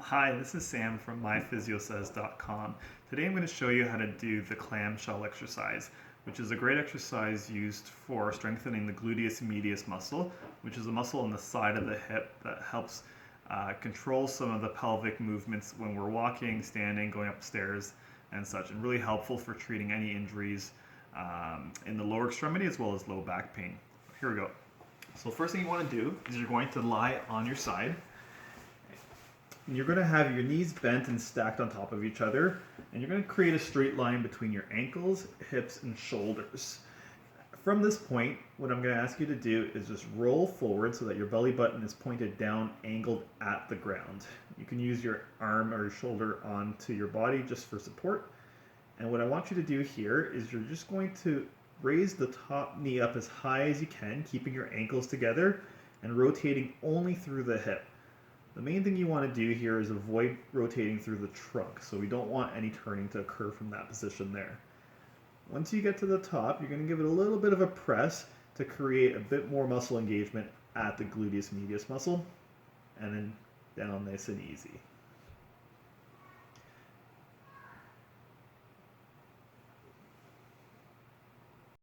Hi, this is Sam from myphysiosays.com. Today I'm going to show you how to do the clamshell exercise, which is a great exercise used for strengthening the gluteus medius muscle, which is a muscle on the side of the hip that helps control some of the pelvic movements when we're walking, standing, going upstairs, and such, and really helpful for treating any injuries in the lower extremity as well as low back pain. Here we go. So first thing you want to do is you're going to lie on your side. And you're going to have your knees bent and stacked on top of each other, and you're going to create a straight line between your ankles, hips, and shoulders. From this point, what I'm going to ask you to do is just roll forward so that your belly button is pointed down, angled at the ground. You can use your arm or your shoulder onto your body just for support. And what I want you to do here is you're just going to raise the top knee up as high as you can, keeping your ankles together and rotating only through the hip. The main thing you want to do here is avoid rotating through the trunk, so we don't want any turning to occur from that position there. Once you get to the top, you're going to give it a little bit of a press to create a bit more muscle engagement at the gluteus medius muscle, and then down nice and easy.